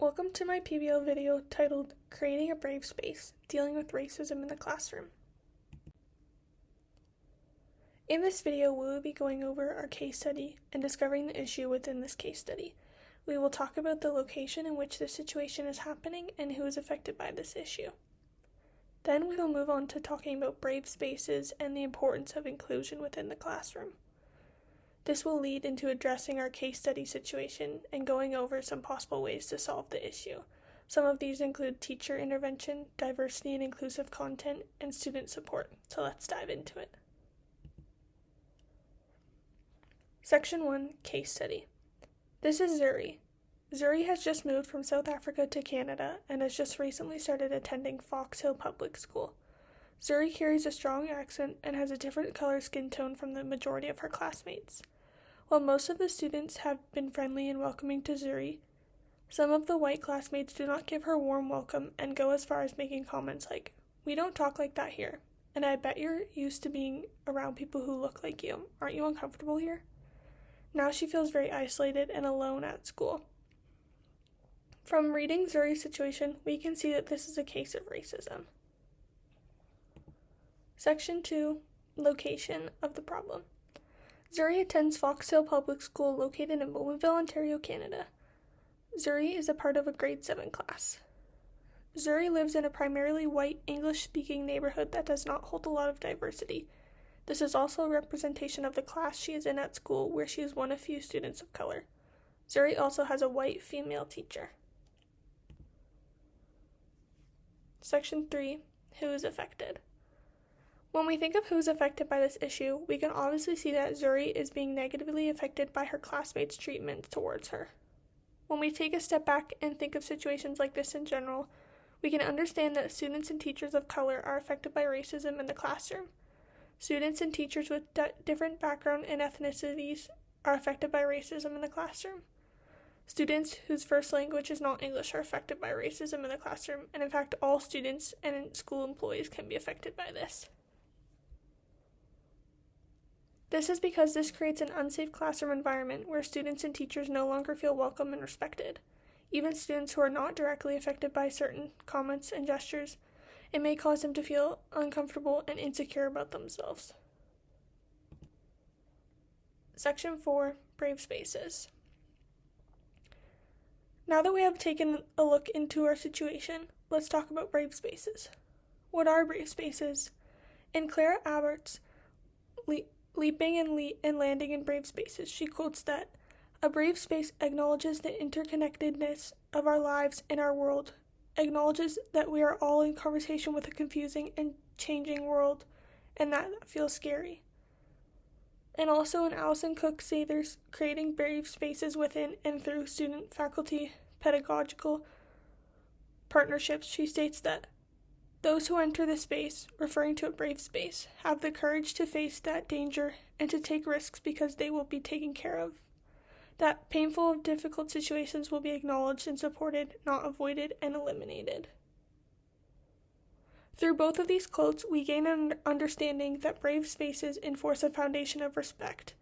Welcome to my PBL video titled Creating a Brave Space, Dealing with Racism in the Classroom. In this video, we will be going over our case study and discovering the issue within this case study. We will talk about the location in which this situation is happening and who is affected by this issue. Then we will move on to talking about brave spaces and the importance of inclusion within the classroom. This will lead into addressing our case study situation and going over some possible ways to solve the issue. Some of these include teacher intervention, diversity and inclusive content, and student support. So let's dive into it. Section 1, Case Study. This is Zuri. Zuri has just moved from South Africa to Canada and has just recently started attending Fox Hill Public School. Zuri carries a strong accent and has a different color skin tone from the majority of her classmates. While most of the students have been friendly and welcoming to Zuri, some of the white classmates do not give her a warm welcome and go as far as making comments like, "We don't talk like that here, and I bet you're used to being around people who look like you. Aren't you uncomfortable here?" Now she feels very isolated and alone at school. From reading Zuri's situation, we can see that this is a case of racism. Section 2, Location of the Problem. Zuri attends Fox Hill Public School located in Bowmanville, Ontario, Canada. Zuri is a part of a grade 7 class. Zuri lives in a primarily white, English-speaking neighborhood that does not hold a lot of diversity. This is also a representation of the class she is in at school, where she is one of few students of color. Zuri also has a white female teacher. Section 3, Who is affected? When we think of who is affected by this issue, we can obviously see that Zuri is being negatively affected by her classmates' treatment towards her. When we take a step back and think of situations like this in general, we can understand that students and teachers of color are affected by racism in the classroom. Students and teachers with different background and ethnicities are affected by racism in the classroom. Students whose first language is not English are affected by racism in the classroom, and in fact, all students and school employees can be affected by this. This is because this creates an unsafe classroom environment where students and teachers no longer feel welcome and respected. Even students who are not directly affected by certain comments and gestures, it may cause them to feel uncomfortable and insecure about themselves. Section 4, Brave Spaces. Now that we have taken a look into our situation, let's talk about brave spaces. What are brave spaces? In Clara Albert's Leaping and Landing in Brave Spaces, she quotes that, "A brave space acknowledges the interconnectedness of our lives and our world, acknowledges that we are all in conversation with a confusing and changing world, and that feels scary." And also in Alison Cook Sather's Creating Brave Spaces Within and Through Student-Faculty Pedagogical Partnerships, she states that those who enter the space, referring to a brave space, have the courage to face that danger and to take risks because they will be taken care of. That painful and difficult situations will be acknowledged and supported, not avoided and eliminated. Through both of these quotes, we gain an understanding that brave spaces enforce a foundation of respect.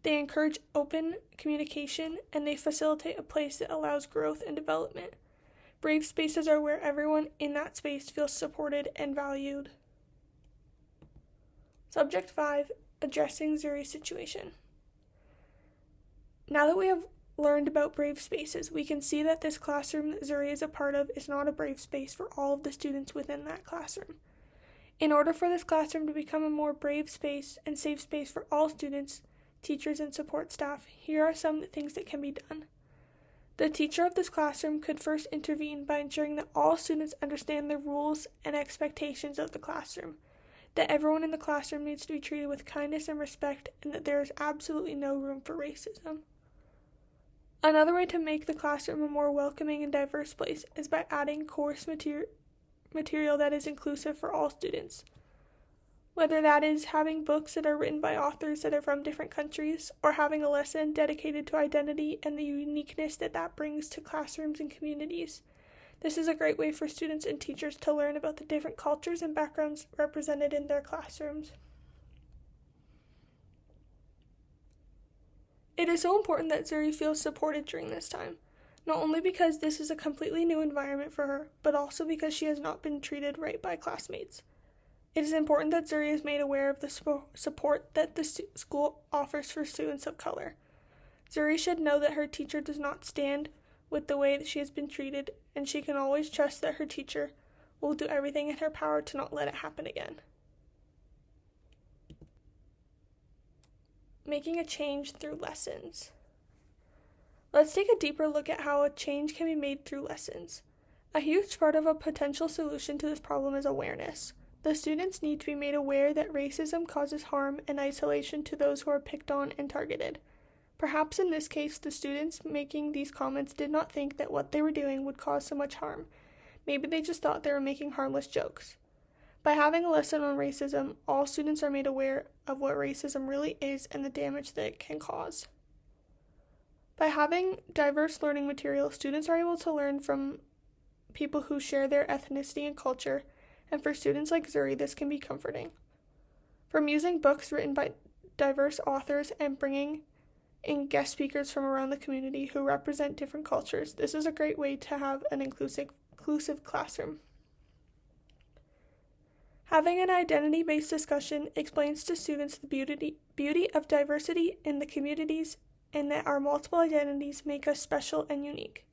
They encourage open communication and they facilitate a place that allows growth and development. Brave spaces are where everyone in that space feels supported and valued. Subject 5, Addressing Zuri's Situation. Now that we have learned about brave spaces, we can see that this classroom that Zuri is a part of is not a brave space for all of the students within that classroom. In order for this classroom to become a more brave space and safe space for all students, teachers, and support staff, here are some things that can be done. The teacher of this classroom could first intervene by ensuring that all students understand the rules and expectations of the classroom, that everyone in the classroom needs to be treated with kindness and respect, and that there is absolutely no room for racism. Another way to make the classroom a more welcoming and diverse place is by adding course material that is inclusive for all students. Whether that is having books that are written by authors that are from different countries, or having a lesson dedicated to identity and the uniqueness that that brings to classrooms and communities. This is a great way for students and teachers to learn about the different cultures and backgrounds represented in their classrooms. It is so important that Zuri feels supported during this time. not only because this is a completely new environment for her, but also because she has not been treated right by classmates. It is important that Zuri is made aware of the support that the school offers for students of color. Zuri should know that her teacher does not stand with the way that she has been treated, and she can always trust that her teacher will do everything in her power to not let it happen again. Making a change through lessons. Let's take a deeper look at how a change can be made through lessons. A huge part of a potential solution to this problem is awareness. The students need to be made aware that racism causes harm and isolation to those who are picked on and targeted. Perhaps in this case, the students making these comments did not think that what they were doing would cause so much harm. Maybe they just thought they were making harmless jokes. By having a lesson on racism, all students are made aware of what racism really is and the damage that it can cause. By having diverse learning material, students are able to learn from people who share their ethnicity and culture, and for students like Zuri, this can be comforting. From using books written by diverse authors and bringing in guest speakers from around the community who represent different cultures, this is a great way to have an inclusive classroom. Having an identity-based discussion explains to students the beauty of diversity in the communities and that our multiple identities make us special and unique.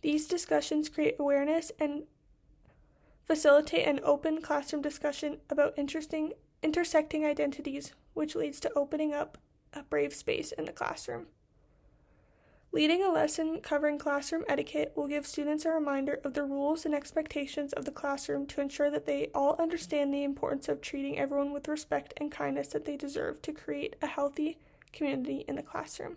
These discussions create awareness and facilitate an open classroom discussion about intersecting identities, which leads to opening up a brave space in the classroom. Leading a lesson covering classroom etiquette will give students a reminder of the rules and expectations of the classroom to ensure that they all understand the importance of treating everyone with respect and kindness that they deserve to create a healthy community in the classroom.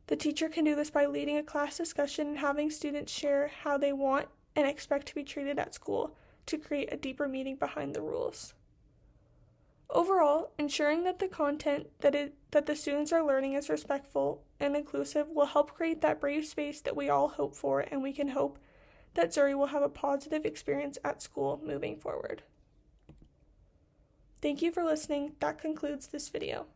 The teacher can do this by leading a class discussion and having students share how they want and expect to be treated at school to create a deeper meaning behind the rules. Overall, ensuring that the content that the students are learning is respectful and inclusive will help create that brave space that we all hope for, and we can hope that Zuri will have a positive experience at school moving forward. Thank you for listening. That concludes this video.